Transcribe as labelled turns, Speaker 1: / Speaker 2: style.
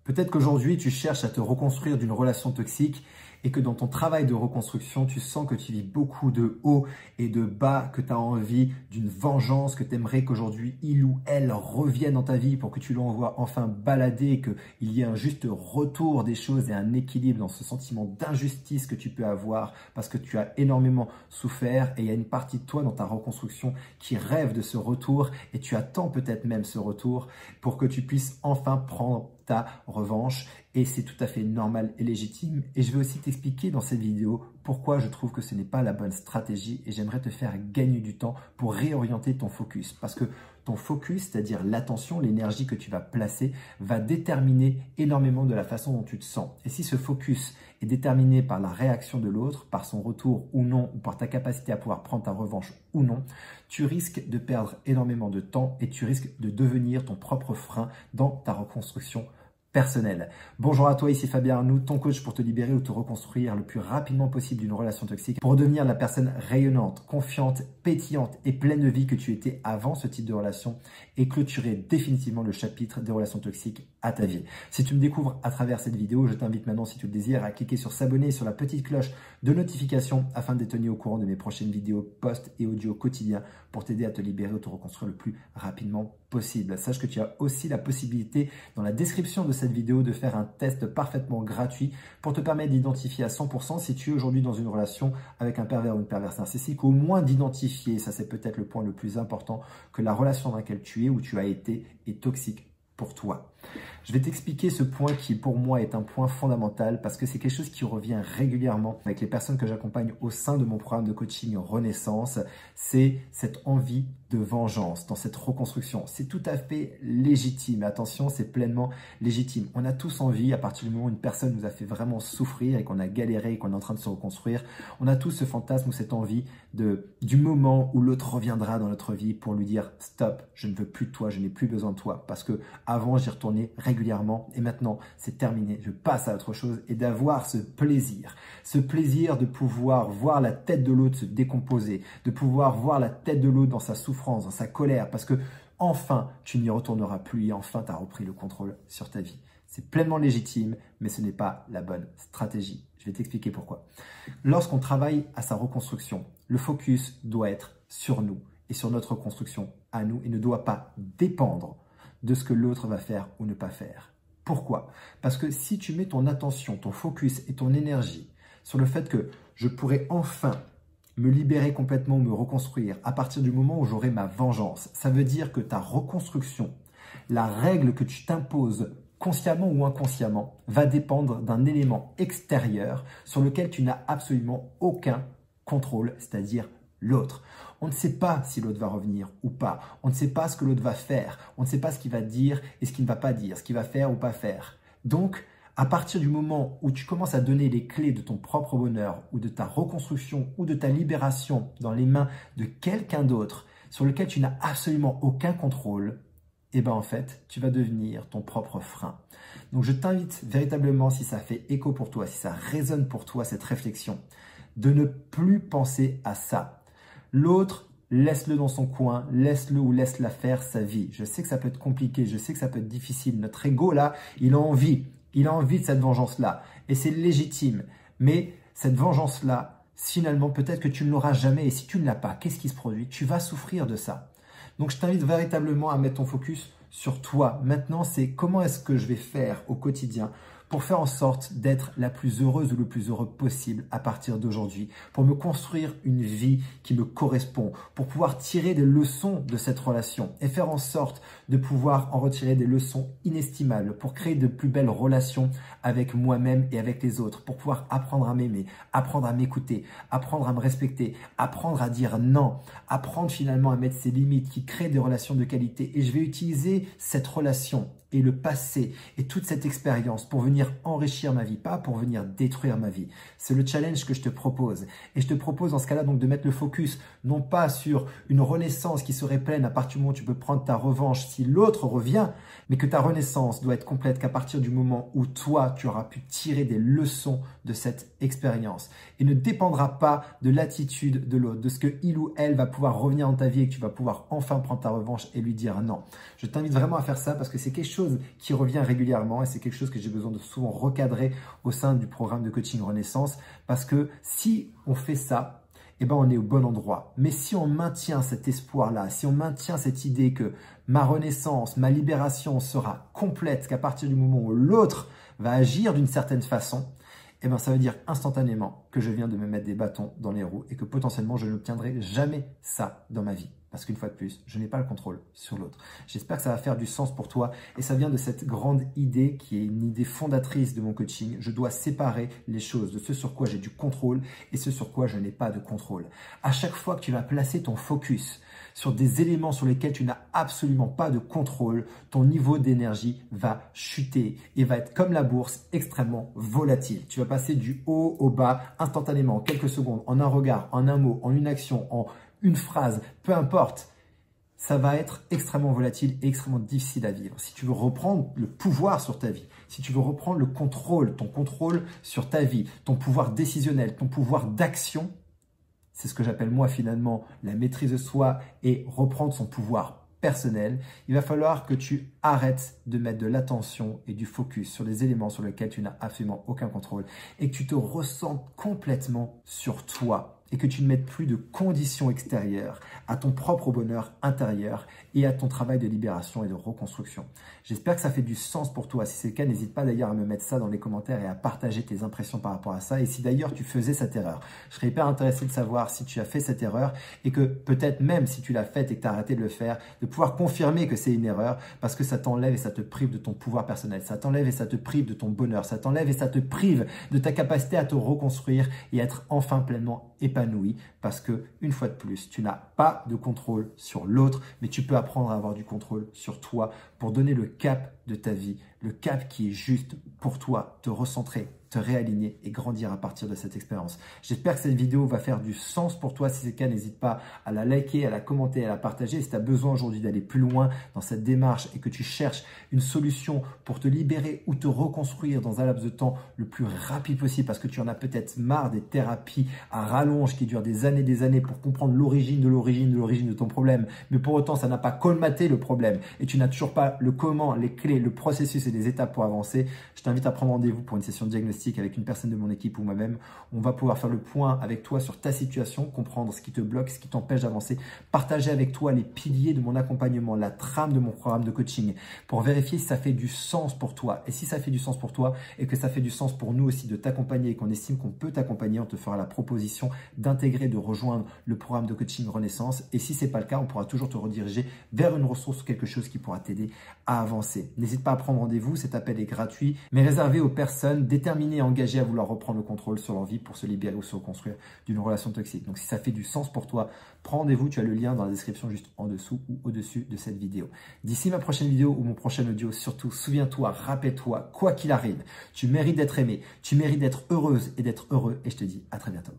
Speaker 1: Peut-être qu'aujourd'hui, tu cherches à te reconstruire d'une relation toxique et que dans ton travail de reconstruction, tu sens que tu vis beaucoup de hauts et de bas, que tu as envie d'une vengeance, que tu aimerais qu'aujourd'hui, il ou elle revienne dans ta vie pour que tu l'envoies enfin balader, qu'il y ait un juste retour des choses et un équilibre dans ce sentiment d'injustice que tu peux avoir parce que tu as énormément souffert et il y a une partie de toi dans ta reconstruction qui rêve de ce retour et tu attends peut-être même ce retour pour que tu puisses enfin prendre ta revanche et c'est tout à fait normal et légitime et je vais aussi t'expliquer dans cette vidéo pourquoi je trouve que ce n'est pas la bonne stratégie et j'aimerais te faire gagner du temps pour réorienter ton focus parce que ton focus, c'est-à-dire l'attention, l'énergie que tu vas placer va déterminer énormément de la façon dont tu te sens et si ce focus est déterminé par la réaction de l'autre, par son retour ou non ou par ta capacité à pouvoir prendre ta revanche ou non, tu risques de perdre énormément de temps et tu risques de devenir ton propre frein dans ta reconstruction personnelle. Bonjour à toi, ici Fabien Arnoux, ton coach pour te libérer ou te reconstruire le plus rapidement possible d'une relation toxique pour devenir la personne rayonnante, confiante, pétillante et pleine de vie que tu étais avant ce type de relation et clôturer définitivement le chapitre des relations toxiques à ta vie. Si tu me découvres à travers cette vidéo, je t'invite maintenant, si tu le désires, à cliquer sur s'abonner et sur la petite cloche de notification afin d'être tenu au courant de mes prochaines vidéos, posts et audio quotidiens pour t'aider à te libérer ou te reconstruire le plus rapidement possible. Sache que tu as aussi la possibilité dans la description de cette vidéo de faire un test parfaitement gratuit pour te permettre d'identifier à 100% si tu es aujourd'hui dans une relation avec un pervers ou une perverse narcissique, ou au moins d'identifier, ça c'est peut-être le point le plus important, que la relation dans laquelle tu es ou tu as été est toxique pour toi. Je vais t'expliquer ce point qui pour moi est un point fondamental parce que c'est quelque chose qui revient régulièrement avec les personnes que j'accompagne au sein de mon programme de coaching Renaissance. C'est cette envie de vengeance dans cette reconstruction. C'est tout à fait légitime. Attention, c'est pleinement légitime. On a tous envie, à partir du moment où une personne nous a fait vraiment souffrir et qu'on a galéré et qu'on est en train de se reconstruire, on a tous ce fantasme ou cette envie du moment où l'autre reviendra dans notre vie pour lui dire « Stop, je ne veux plus de toi, je n'ai plus besoin de toi. » Parce que avant, j'y retournais régulièrement et maintenant, c'est terminé. Je passe à autre chose et d'avoir ce plaisir de pouvoir voir la tête de l'autre se décomposer, de pouvoir voir la tête de l'autre dans sa souffrance, dans sa colère, parce que enfin, tu n'y retourneras plus et enfin, tu as repris le contrôle sur ta vie. C'est pleinement légitime, mais ce n'est pas la bonne stratégie. Je vais t'expliquer pourquoi. Lorsqu'on travaille à sa reconstruction, le focus doit être sur nous et sur notre reconstruction à nous et ne doit pas dépendre de ce que l'autre va faire ou ne pas faire. Pourquoi? Parce que si tu mets ton attention, ton focus et ton énergie sur le fait que je pourrais enfin me libérer complètement ou me reconstruire à partir du moment où j'aurai ma vengeance, ça veut dire que ta reconstruction, la règle que tu t'imposes consciemment ou inconsciemment, va dépendre d'un élément extérieur sur lequel tu n'as absolument aucun contrôle, c'est-à-dire l'autre. On ne sait pas si l'autre va revenir ou pas. On ne sait pas ce que l'autre va faire. On ne sait pas ce qu'il va dire et ce qu'il ne va pas dire, ce qu'il va faire ou pas faire. Donc, à partir du moment où tu commences à donner les clés de ton propre bonheur ou de ta reconstruction ou de ta libération dans les mains de quelqu'un d'autre sur lequel tu n'as absolument aucun contrôle, eh bien en fait, tu vas devenir ton propre frein. Donc, je t'invite véritablement, si ça fait écho pour toi, si ça résonne pour toi cette réflexion, de ne plus penser à ça. L'autre, laisse-le dans son coin, laisse-le ou laisse-la faire sa vie. Je sais que ça peut être compliqué, je sais que ça peut être difficile. Notre ego, là, il a envie de cette vengeance-là. Et c'est légitime. Mais cette vengeance-là, finalement, peut-être que tu ne l'auras jamais. Et si tu ne l'as pas, qu'est-ce qui se produit? Tu vas souffrir de ça. Donc, je t'invite véritablement à mettre ton focus sur toi. Maintenant, c'est comment est-ce que je vais faire au quotidien pour faire en sorte d'être la plus heureuse ou le plus heureux possible à partir d'aujourd'hui, pour me construire une vie qui me correspond, pour pouvoir tirer des leçons de cette relation et faire en sorte de pouvoir en retirer des leçons inestimables, pour créer de plus belles relations avec moi-même et avec les autres, pour pouvoir apprendre à m'aimer, apprendre à m'écouter, apprendre à me respecter, apprendre à dire non, apprendre finalement à mettre ses limites qui créent des relations de qualité. Et je vais utiliser cette relation et le passé et toute cette expérience pour venir venir enrichir ma vie, pas pour venir détruire ma vie. C'est le challenge que je te propose. Et je te propose dans ce cas-là donc de mettre le focus non pas sur une renaissance qui serait pleine à partir du moment où tu peux prendre ta revanche si l'autre revient, mais que ta renaissance doit être complète qu'à partir du moment où toi, tu auras pu tirer des leçons de cette expérience et ne dépendra pas de l'attitude de l'autre, de ce que il ou elle va pouvoir revenir dans ta vie et que tu vas pouvoir enfin prendre ta revanche et lui dire non. Je t'invite vraiment à faire ça parce que c'est quelque chose qui revient régulièrement et c'est quelque chose que j'ai besoin de souvent recadrer au sein du programme de coaching Renaissance parce que si on fait ça, eh ben on est au bon endroit. Mais si on maintient cet espoir-là, si on maintient cette idée que ma renaissance, ma libération sera complète qu'à partir du moment où l'autre va agir d'une certaine façon, eh ben ça veut dire instantanément que je viens de me mettre des bâtons dans les roues et que potentiellement je n'obtiendrai jamais ça dans ma vie. Parce qu'une fois de plus, je n'ai pas le contrôle sur l'autre. J'espère que ça va faire du sens pour toi et ça vient de cette grande idée qui est une idée fondatrice de mon coaching. Je dois séparer les choses de ce sur quoi j'ai du contrôle et ce sur quoi je n'ai pas de contrôle. À chaque fois que tu vas placer ton focus sur des éléments sur lesquels tu n'as absolument pas de contrôle, ton niveau d'énergie va chuter et va être comme la bourse, extrêmement volatile. Tu vas passer du haut au bas instantanément, en quelques secondes, en un regard, en un mot, en une action, en une phrase, peu importe. Ça va être extrêmement volatile et extrêmement difficile à vivre. Si tu veux reprendre le pouvoir sur ta vie, si tu veux reprendre le contrôle, ton contrôle sur ta vie, ton pouvoir décisionnel, ton pouvoir d'action, c'est ce que j'appelle moi finalement la maîtrise de soi et reprendre son pouvoir personnel, il va falloir que tu arrêtes de mettre de l'attention et du focus sur des éléments sur lesquels tu n'as absolument aucun contrôle et que tu te ressentes complètement sur toi et que tu ne mettes plus de conditions extérieures à ton propre bonheur intérieur et à ton travail de libération et de reconstruction. J'espère que ça fait du sens pour toi. Si c'est le cas, n'hésite pas d'ailleurs à me mettre ça dans les commentaires et à partager tes impressions par rapport à ça. Et si d'ailleurs tu faisais cette erreur, je serais hyper intéressé de savoir si tu as fait cette erreur et que peut-être même si tu l'as faite et que tu as arrêté de le faire, de pouvoir confirmer que c'est une erreur parce que ça t'enlève et ça te prive de ton pouvoir personnel. Ça t'enlève et ça te prive de ton bonheur. Ça t'enlève et ça te prive de ta capacité à te reconstruire et être enfin pleinement épanoui parce que, une fois de plus, tu n'as pas de contrôle sur l'autre, mais tu peux apprendre à avoir du contrôle sur toi pour donner le cap de ta vie, le cap qui est juste pour toi, te recentrer, te réaligner et grandir à partir de cette expérience. J'espère que cette vidéo va faire du sens pour toi. Si c'est le cas, n'hésite pas à la liker, à la commenter, à la partager. Si tu as besoin aujourd'hui d'aller plus loin dans cette démarche et que tu cherches une solution pour te libérer ou te reconstruire dans un laps de temps le plus rapide possible parce que tu en as peut-être marre des thérapies à rallonge qui durent des années pour comprendre l'origine de ton problème. Mais pour autant, ça n'a pas colmaté le problème et tu n'as toujours pas le comment, les clés, le processus et les étapes pour avancer. Je t'invite à prendre rendez-vous pour une session de diagnostic avec une personne de mon équipe ou moi-même. On va pouvoir faire le point avec toi sur ta situation, comprendre ce qui te bloque, ce qui t'empêche d'avancer, partager avec toi les piliers de mon accompagnement, la trame de mon programme de coaching pour vérifier si ça fait du sens pour toi. Et si ça fait du sens pour toi et que ça fait du sens pour nous aussi de t'accompagner et qu'on estime qu'on peut t'accompagner, on te fera la proposition d'intégrer, de rejoindre le programme de coaching Renaissance. Et si ce n'est pas le cas, on pourra toujours te rediriger vers une ressource ou quelque chose qui pourra t'aider à avancer. N'hésite pas à prendre rendez-vous, cet appel est gratuit, mais réservé aux personnes déterminées et engagées à vouloir reprendre le contrôle sur leur vie pour se libérer ou se reconstruire d'une relation toxique. Donc si ça fait du sens pour toi, prends rendez-vous, tu as le lien dans la description juste en dessous ou au-dessus de cette vidéo. D'ici ma prochaine vidéo ou mon prochain audio, surtout souviens-toi, rappelle-toi, quoi qu'il arrive, tu mérites d'être aimé, tu mérites d'être heureuse et d'être heureux et je te dis à très bientôt.